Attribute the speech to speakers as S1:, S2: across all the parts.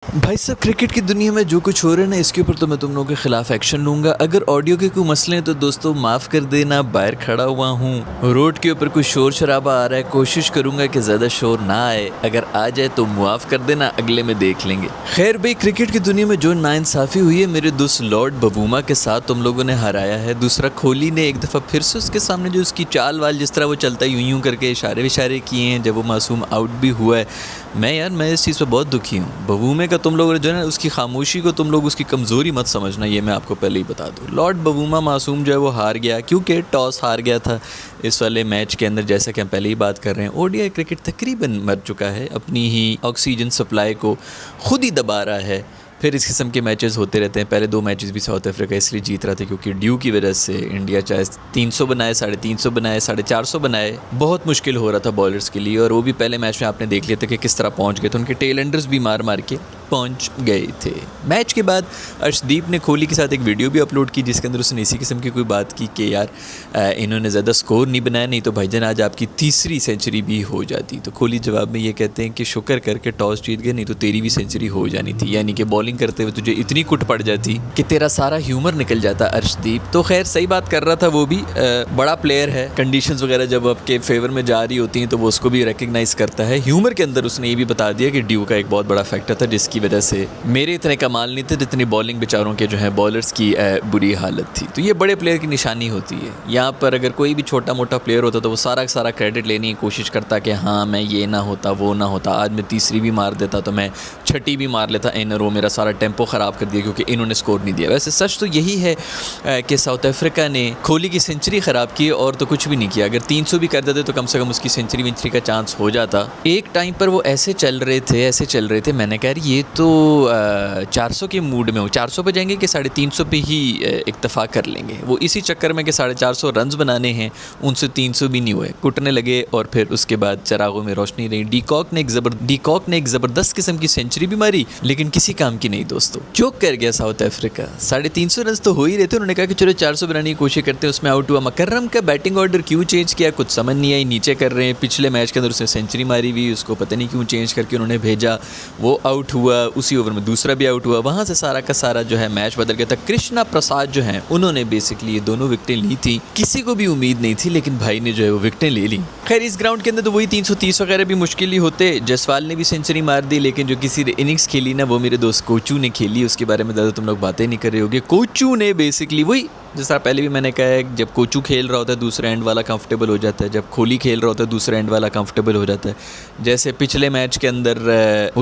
S1: भाई साहब, क्रिकेट की दुनिया में जो कुछ हो रहा है ना, इसके ऊपर तो मैं तुम लोगों के खिलाफ एक्शन लूंगा। अगर ऑडियो के कोई मसले हैं तो दोस्तों माफ़ कर देना, बाहर खड़ा हुआ हूँ, रोड के ऊपर कोई शोर शराबा आ रहा है, कोशिश करूंगा कि ज़्यादा शोर ना आए। अगर आ जाए तो मुआफ़ कर देना, अगले में देख लेंगे। खैर भाई, क्रिकेट की दुनिया में जो नाइंसाफ़ी हुई है मेरे दोस्त लॉर्ड बवूमा के साथ, तुम लोगों ने हराया है। दूसरा, कोहली ने एक दफ़ा फिर से उसके सामने जो उसकी चाल वाल, जिस तरह वो चलता है यूं यूं करके इशारे विशारे किए हैं जब वो मासूम आउट भी हुआ है। मैं इस चीज़ पर बहुत दुखी हूँ। बवूमे का तुम लोग जो है ना, उसकी खामोशी को तुम लोग उसकी कमज़ोरी मत समझना, ये मैं आपको पहले ही बता दूँ। लॉर्ड बवूमा मासूम जो है वो हार गया, क्योंकि टॉस हार गया था इस वाले मैच के अंदर। जैसा कि हम पहले ही बात कर रहे हैं, ओडीआई क्रिकेट तकरीबन मर चुका है, अपनी ही ऑक्सीजन सप्लाई को खुद ही दबा रहा है। फिर इस किस्म के मैचेस होते रहते हैं। पहले 2 मैचेस भी साउथ अफ्रीका इसलिए जीत रहा था क्योंकि ड्यू की वजह से इंडिया चाहे 300 बनाए, 350 बनाए, 450 बनाए, बहुत मुश्किल हो रहा था बॉलर्स के लिए। और वो भी पहले मैच में आपने देख लिया था कि किस तरह पहुंच गए थे, उनके टेल एंडर्स भी मार मार के पहुंच गए थे। मैच के बाद अर्शदीप ने कोहली के साथ एक वीडियो भी अपलोड की जिसके अंदर उसने इसी किस्म की कोई बात की कि यार इन्होंने ज़्यादा स्कोर नहीं बनाया, नहीं तो भाईजान आज आपकी 3री सेंचुरी भी हो जाती। तो कोहली जवाब में ये कहते हैं कि शुक्र करके टॉस जीत गए, नहीं तो तेरी भी सेंचुरी हो जानी थी। यानी कि बॉलिंग करते हुए तुझे इतनी कुट पड़ जाती कि तेरा सारा ह्यूमर निकल जाता अर्शदीप। तो खैर सही बात कर रहा था वो भी, बड़ा प्लेयर है, कंडीशंस वगैरह जब आपके फेवर में जा रही होती हैं तो वो उसको भी रिकग्नाइज़ करता है। ह्यूमर के अंदर उसने ये भी बता दिया कि ड्यू का एक बहुत बड़ा फैक्टर था जिसकी वजह से मेरे इतने कमाल नहीं थे जितनी बॉलिंग बेचारों के जो है बॉलर्स की बुरी हालत थी। तो ये बड़े प्लेयर की निशानी होती है। यहाँ पर अगर कोई भी छोटा मोटा प्लेयर होता तो वो सारा सारा क्रेडिट लेने की कोशिश करता कि हाँ मैं ये ना होता, वो ना होता, आज मैं 3री भी मार देता, तो मैं 6ठी भी मार लेता इन रो, मेरा सारा टेम्पो ख़राब कर दिया क्योंकि इन्होंने स्कोर नहीं दिया। वैसे सच तो यही है कि साउथ अफ्रीका ने कोहली की सेंचुरी ख़राब की और तो कुछ भी नहीं किया। अगर 300 भी कर देते तो कम से कम उसकी सेंचुरी वेंचुरी का चांस हो जाता। एक टाइम पर वो ऐसे चल रहे थे, मैंने कहा ये तो 400 के मूड में हो, 400 पे जाएंगे कि 350 पे ही इत्तेफाक कर लेंगे। वो इसी चक्कर में कि 450 रन्स बनाने हैं, उनसे 300 भी नहीं हुए, कुटने लगे और फिर उसके बाद चरागों में रोशनी रही। डीकॉक ने एक ज़बरदस्त किस्म की सेंचुरी भी मारी लेकिन किसी काम की नहीं दोस्तों, चौक कर गया साउथ अफ्रीका। 350 रन तो हो ही रहे थे, उन्होंने कहा कि चलो 400 बनाने की कोशिश करते हैं, उसमें आउट हुआ। मकर्रम का बैटिंग ऑर्डर क्यों चेंज किया कुछ समझ नहीं आई, नीचे कर रहे हैं। पिछले मैच के अंदर उसने सेंचुरी मारी हुई, उसको पता नहीं क्यों चेंज करके उन्होंने भेजा, वो आउट हुआ, उसी ओवर में दूसरा भी आउट हुआ। वहाँ से सारा का सारा जो है मैच बदल गया था। कृष्णा प्रसाद जो हैं उन्होंने बेसिकली ये दोनों विकेटें ली थी, किसी को भी उम्मीद नहीं थी लेकिन भाई ने जो है वो विकेटें ले ली। खैर इस ग्राउंड के अंदर तो वही 330 वगैरह भी मुश्किल ही होते। जसवाल ने भी सेंचुरी मार दी लेकिन जो किसी इनिंग्स खेली ना वो मेरे दोस्त कोचू ने खेली, उसके बारे में ज़्यादा तुम लोग बातें नहीं कर रहे होगे। कोचू ने बेसिकली वही, जैसा पहले भी मैंने कहा है, जब कोचू खेल रहा होता है दूसरे एंड वाला कंफर्टेबल हो जाता है, जब कोहली खेल रहा होता है दूसरे एंड वाला कंफर्टेबल हो जाता है। जैसे पिछले मैच के अंदर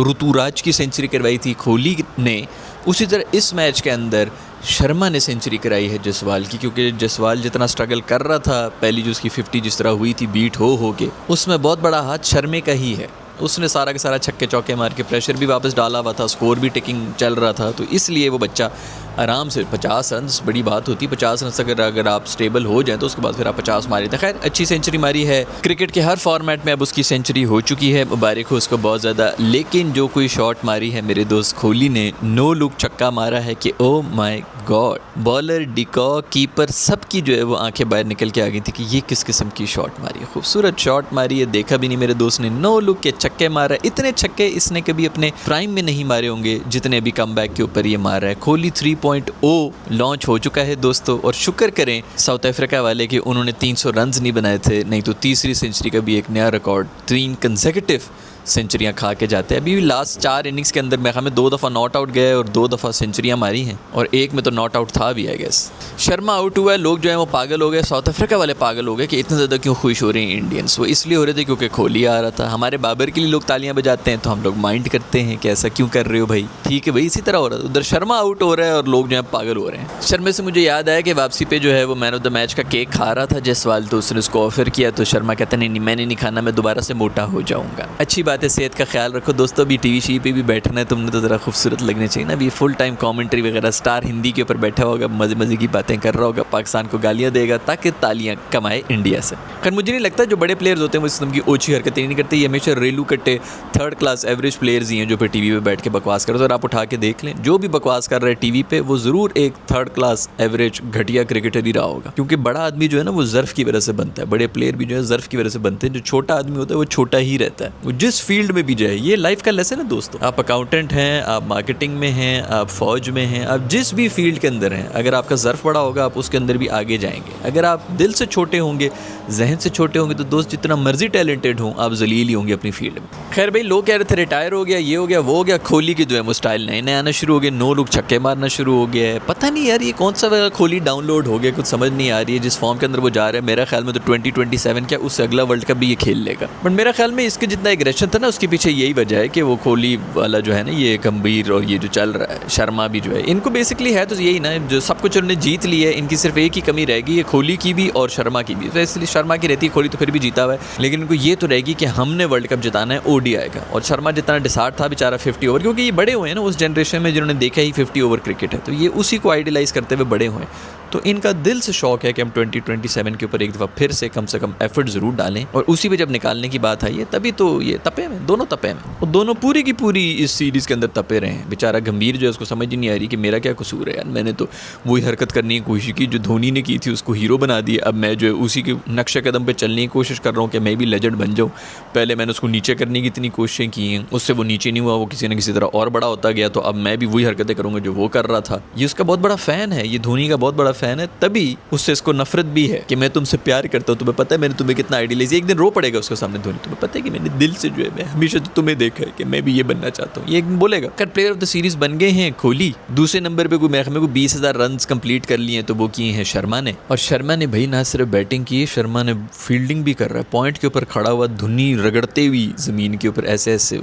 S1: ऋतुराज की सेंचुरी करवाई थी कोहली ने, उसी तरह इस मैच के अंदर शर्मा ने सेंचुरी कराई है जसवाल की, क्योंकि जसवाल जितना स्ट्रगल कर रहा था, पहली जो उसकी 50 जिस तरह हुई थी बीट हो के, उसमें बहुत बड़ा हाथ शर्मे का ही है। उसने सारा के सारा छक्के चौके मार के प्रेशर भी वापस डाला हुआ था, स्कोर भी टिकिंग चल रहा था, तो इसलिए वो बच्चा आराम से 50 रन बड़ी बात होती है। 50 रन अगर आप स्टेबल हो जाएं तो उसके बाद फिर आप 50 मारे थे। खैर अच्छी सेंचुरी मारी है, क्रिकेट के हर फॉर्मेट में अब उसकी सेंचुरी हो चुकी है, मुबारक हो उसको बहुत ज़्यादा। लेकिन जो कोई शॉट मारी है मेरे दोस्त कोहली ने, नो लुक छक्का मारा है कि oh my God, bowler, de Kock, keeper सबकी जो है वो आंखें बाहर निकल के आ गई थी कि ये किस किस्म की शॉट मारी है। खूबसूरत शॉट मारी है, देखा भी नहीं मेरे दोस्त ने, नो लुक के छक्के मारा है। इतने छक्के इसने कभी अपने प्राइम में नहीं मारे होंगे जितने अभी कमबैक के ऊपर ये मार रहा है। कोहली 3.0 लॉन्च हो चुका है दोस्तों, और शुक्र करें साउथ अफ्रीका वाले कि उन्होंने 300 रन नहीं बनाए थे, नहीं तो 3री सेंचुरी का भी एक नया रिकॉर्ड, 3 कंसेक्यूटिव सेंचुरियां खा के जाते हैं। अभी भी लास्ट 4 इनिंग्स के अंदर हमें 2 दफ़ा नॉट आउट गए और 2 दफ़ा सेंचुरियां मारी हैं, और एक में तो नॉट आउट था भी आई गेस। शर्मा आउट हुआ है, लोग जो है वो पागल हो गए, साउथ अफ्रीका वाले पागल हो गए कि इतना ज़्यादा क्यों खुश हो रहे हैं इंडियंस। वो इसलिए हो रहे थे क्योंकि कोहली आ रहा था। हमारे बाबर के लिए लोग तालियां बजाते हैं तो हम लोग माइंड करते हैं कि ऐसा क्यों कर रहे हो भाई, ठीक है भाई, इसी तरह हो रहा है। उधर शर्मा आउट हो रहा है और लोग जो है पागल हो रहे हैं। शर्मा से मुझे याद आया कि वापसी पे जो है वो मैन ऑफ द मैच का केक खा रहा था जसवाल, तो उसने उसको ऑफर किया, तो शर्मा कहता नहीं मैंने नहीं खाना, मैं दोबारा से मोटा हो जाऊँगा। अच्छी बात है, सेहत का ख्याल रखो दोस्तों। अभी टीवी शी पे भी बैठना है तुमने तो ज़रा खूबसूरत लगने चाहिए ना। अभी फुल टाइम कमेंट्री वगैरह, स्टार हिंदी के ऊपर बैठा होगा, मज़े मज़े की बातें कर रहा होगा, पाकिस्तान को गालियाँ देगा ताकि तालियाँ कमाए इंडिया से। खैर मुझे नहीं लगता जो बड़े प्लेयर्स होते हैं वो इस किस्म की ओछी हरकतें नहीं करते, ये हमेशा रेलू कट्टे 3rd क्लास एवरेज प्लेयर्स ही हैं जो फिर टीवी पे बैठ के बकवास करते हैं। और आप उठा के देख लें, जो भी बकवास कर रहे हैं टीवी पे वो ज़रूर एक 3rd क्लास एवरेज घटिया क्रिकेटर ही रहा होगा, क्योंकि बड़ा आदमी जो है ना वो ज़र्फ़ की वजह से बनता है, बड़े प्लेयर भी जो है ज़र्फ़ की वजह से बनते हैं। जो छोटा आदमी होता है वो छोटा ही रहता है, वो जिस फील्ड में भी जाए। ये लाइफ का लेसन है दोस्तों। आप अकाउंटेंट हैं, आप मार्केटिंग में हैं, आप फौज में हैं, आप जिस भी फील्ड के अंदर हैं, अगर आपका ज़र्फ बड़ा होगा आप उसके अंदर भी आगे जाएंगे। अगर आप दिल से छोटे होंगे, जहन से छोटे होंगे, तो दोस्त जितना मर्जी टैलेंटेड हों आप जलील ही होंगे अपनी फील्ड में। खैर भाई, लोग कह रहे थे रिटायर हो गया, ये हो गया, वो हो गया। कोहली के जो है वो स्टाइल नए नए आना शुरू हो गए, 9 लोग छक्के मारना शुरू हो गया है। पता नहीं यार ये कौन सा कोहली डाउनलोड हो गया, कुछ समझ नहीं आ रही है। जिस फॉर्म के अंदर वो जा रहा है, मेरा ख्याल में तो 2027 क्या उससे अगला वर्ल्ड कप भी ये खेल लेगा। बट मेरा ख्याल में इसके जितना एग्रेशन था ना, उसके पीछे यही वजह है कि वो कोहली वाला जो है ना, ये गंभीर और ये जो चल रहा है, शर्मा भी जो है, इनको बेसिकली है तो यही ना, जो सब कुछ उन्होंने जीत लिया है, इनकी सिर्फ एक ही कमी रहेगी, ये कोहली की भी और शर्मा की भी। तो इसलिए शर्मा की रहती है, कोहली तो फिर भी जीता हुआ है, लेकिन इनको ये तो रहेगी कि हमने वर्ल्ड कप जिताना है ओडीआई का। और शर्मा जितना डिसार्ड था बेचारा 50 ओवर, क्योंकि ये बड़े हुए हैं ना उस जनरेशन में जिन्होंने देखा ही 50 ओवर क्रिकेट है, तो ये उसी को आइडियलाइज करते हुए बड़े हुए। तो इनका दिल से शौक है कि हम 2027 के ऊपर एक दफ़ा फिर से कम एफर्ट ज़रूर डालें। और उसी पे जब निकालने की बात आई है, तभी तो ये तपे में, दोनों तपे में, और दोनों पूरी की पूरी इस सीरीज़ के अंदर तपे रहे हैं। बेचारा गंभीर जो है उसको समझ ही नहीं आ रही कि मेरा क्या कसूर है यार, मैंने तो वही हरकत करने की कोशिश की जो धोनी ने की थी, उसको हीरो बना दिया। अब मैं जो है उसी के नक्शे कदम पर चलने की कोशिश कर रहा हूँ कि मैं भी लेजेंड बन जाऊँ। पहले मैंने उसको नीचे करने की इतनी कोशिशें की हैं, उससे वो नीचे नहीं हुआ, वो किसी न किसी तरह और बड़ा होता गया, तो अब मैं भी वही हरकतें करूँगा जो वो कर रहा था। ये उसका बहुत बड़ा फ़ैन है, ये धोनी का बहुत बड़ा फ़ैन है, तभी उससे इसको नफरत भी है कि मैं तुमसे प्यार करता हूँ, तुम्हें पता है मैंने तुम्हें कितना आइडियलाइज। एक दिन रो पड़ेगा उसके सामने धोनी, तुम्हें पता है कि मैंने दिल से जो है, मैं हमेशा तो तुम्हें देखा है कि मैं भी ये बनना चाहता हूँ, ये एक दिन बोलेगा। कर प्लेयर ऑफ द सीरीज बन गए हैं कोहली। दूसरे नंबर पे मेरे को 20,000 रन कंप्लीट कर लिए हैं, तो वो किए हैं शर्मा ने। और शर्मा ने भाई ना सिर्फ बैटिंग की है, शर्मा ने फील्डिंग भी कर रहा है। पॉइंट के ऊपर खड़ा हुआ, धुनी रगड़ते हुई जमीन के ऊपर ऐसे ऐसे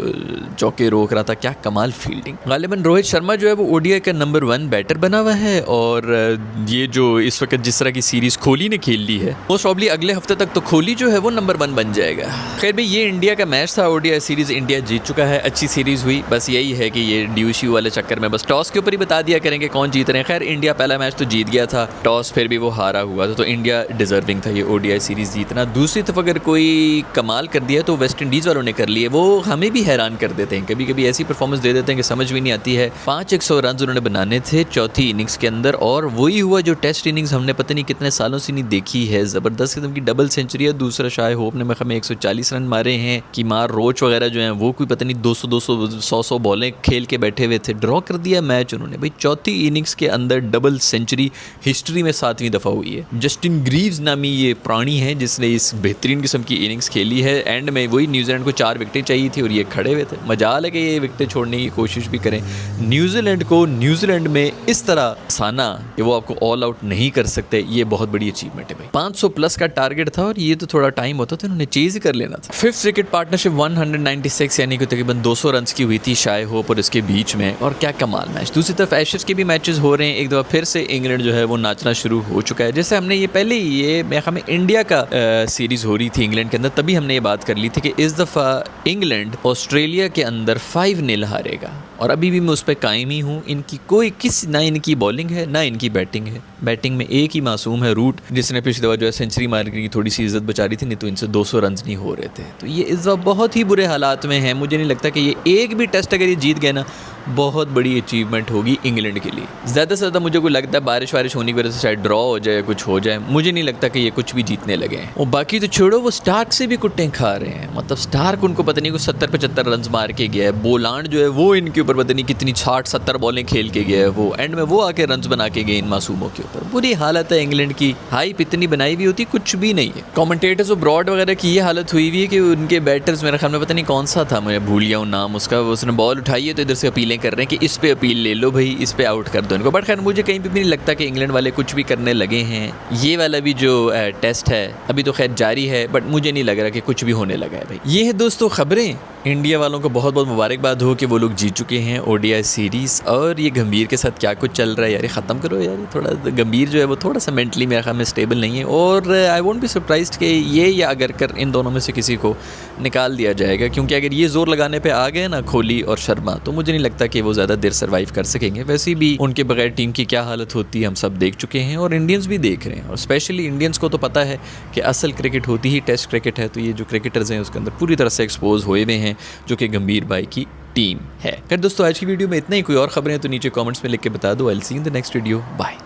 S1: चौके रोक रहा था, क्या कमाल फील्डिंग। गालिबन रोहित शर्मा जो है वो ओडीआई का नंबर 1 बैटर बना हुआ है। और ये जो इस वक्त जिस तरह की सीरीज कोहली ने खेल ली है, मोस्ट प्रॉब्ली अगले हफ्ते तक तो कोहली जो है वो नंबर 1 बन जाएगा। खैर भाई, ये इंडिया का मैच था, ओडीआई सीरीज इंडिया जीत चुका है, अच्छी सीरीज हुई। बस यही है कि ये ड्यूशू वाले चक्कर में बस टॉस के ऊपर ही बता दिया करेंगे कौन जीत रहे हैं। खैर इंडिया पहला मैच तो जीत गया था, टॉस फिर भी वो हारा हुआ था, तो इंडिया डिजर्विंग था ये ओडीआई सीरीज जीतना। दूसरी तरफ अगर कोई कमाल कर दिया तो वेस्ट इंडीज़ वालों ने कर लिए, वो हमें भी हैरान कर देते हैं, कभी कभी ऐसी परफॉर्मेंस दे देते हैं कि समझ भी नहीं आती है। 500 रन उन्होंने बनाने थे चौथी इनिंग्स के अंदर, और वही हुआ जो टेस्ट इनिंग्स हमने पता नहीं कितने सालों से नहीं देखी है। ज़बरदस्त किस्म की डबल सेंचुरी है। दूसरा शायद होप ने हमें 140 रन मारे हैं कि मार रोच वगैरह जो हैं वो कोई पता नहीं 200-100 बॉलें खेल के बैठे हुए थे। ड्रॉ कर दिया मैच उन्होंने भाई, चौथी इनिंग्स के अंदर डबल सेंचुरी हिस्ट्री में 7वीं दफ़ा हुई है। जस्टिन ग्रीव्स नामी ये प्राणी है जिसने इस बेहतरीन किस्म की इनिंग्स खेली है। एंड में वही न्यूजीलैंड को 4 विकेटें चाहिए थी और ये खड़े हुए थे। मजाल है कि ये विकेटें छोड़ने की कोशिश भी करें। न्यूजीलैंड को न्यूजीलैंड में इस तरह साना कि वो आपको ऑल आउट नहीं कर सकते, ये बहुत बड़ी अचीवमेंट है भाई। 500 प्लस का टारगेट था और ये तो थोड़ा टाइम होता था, उन्होंने चेज ही कर लेना था। 5th क्रिकेट पार्टनरशिप 196 यानी कि तकरीबन 200 रन की हुई थी शाय होप और इसके बीच में, और क्या कमाल मैच। दूसरी तरफ एशेज के भी मैचेस हो रहे हैं, एक दफ़ा फिर से इंग्लैंड जो है वो नाचना शुरू हो चुका है। जैसे हमने ये पहले ही ये हमें इंडिया का सीरीज़ हो रही थी इंग्लैंड के अंदर, तभी हमने ये बात कर ली थी कि इस दफ़ा इंग्लैंड ऑस्ट्रेलिया के अंदर 5-0 हारेगा, और अभी भी मैं उस पर कायम ही हूँ। इनकी कोई ना इनकी बॉलिंग है ना इनकी बैटिंग है। बैटिंग में एक ही मासूम है रूट, जिसने पिछली दफ़ा जो है सेंचुरी मारने की थोड़ी सी इज्जत बचा रही थी, नहीं तो इनसे 200 रन नहीं हो रहे थे। तो ये इस दफ़ा बहुत ही बुरे हालात में है। मुझे नहीं लगता कि ये एक भी टेस्ट अगर ये जीत गए ना, बहुत बड़ी अचीवमेंट होगी इंग्लैंड के लिए। ज़्यादा से ज़्यादा मुझे को लगता है बारिश होने की वजह से शायद ड्रॉ हो जाए, कुछ हो जाए। मुझे नहीं लगता कि ये कुछ भी जीतने लगे हैं। और बाकी तो छोड़ो, वो स्टार्क से भी कुट्टे खा रहे हैं। मतलब स्टार्क उनको पता नहीं कुछ 70-75 रन मार के गया है। बोलांड जो है वो इनके ऊपर पता नहीं कितनी 60-70 बॉलें खेल के गया है। वो एंड में वो आके रन बना के गए इन मासूमों के ऊपर। बुरी हालत है इंग्लैंड की। हाइप इतनी बनाई हुई होती, कुछ भी नहीं है। कमेंटेटर्स और ब्रॉड वगैरह की ये हालत हुई हुई है कि उनके बैटर्स, मेरे ख्याल में पता नहीं कौन सा था, मैं भूल गया हूँ नाम उसका, उसने बॉल उठाई है तो इधर से अपीलें कर रहे हैं कि इस पे अपील ले लो भाई, इस पे आउट कर दो इनको। बट खैर मुझे कहीं पे भी नहीं लगता कि इंग्लैंड वाले कुछ भी करने लगे हैं। ये वाला भी जो टेस्ट है अभी तो खैर जारी है, बट मुझे नहीं लग रहा कि कुछ भी होने लगा है भाई। ये है दोस्तों खबरें। इंडिया वालों को बहुत बहुत मुबारकबाद हो कि वो लोग जीत चुके हैं ओडीआई सीरीज़। और ये गंभीर के साथ क्या कुछ चल रहा है यार, ख़त्म करो यार। थोड़ा गंभीर जो है वो थोड़ा सा मेंटली मेरे ख्याल में स्टेबल नहीं है। और आई वोंट बी सरप्राइज्ड कि ये या अगर कर इन दोनों में से किसी को निकाल दिया जाएगा, क्योंकि अगर ये जोर लगाने पे आ गए ना कोहली और शर्मा, तो मुझे नहीं लगता कि वो ज़्यादा देर सर्वाइव कर सकेंगे। वैसे भी उनके बगैर टीम की क्या हालत होती है हम सब देख चुके हैं, और इंडियंस भी देख रहे हैं। और स्पेशली इंडियंस को तो पता है कि असल क्रिकेट होती ही टेस्ट क्रिकेट है। तो ये जो क्रिकेटर्स हैं उसके अंदर पूरी तरह से एक्सपोज हुए हुए हैं, जो कि गंभीर भाई की टीम है। खैर दोस्तों, आज की वीडियो में इतना ही। कोई और खबरें तो नीचे कमेंट्स में लिख के बता दो। I will see you in the next video. Bye.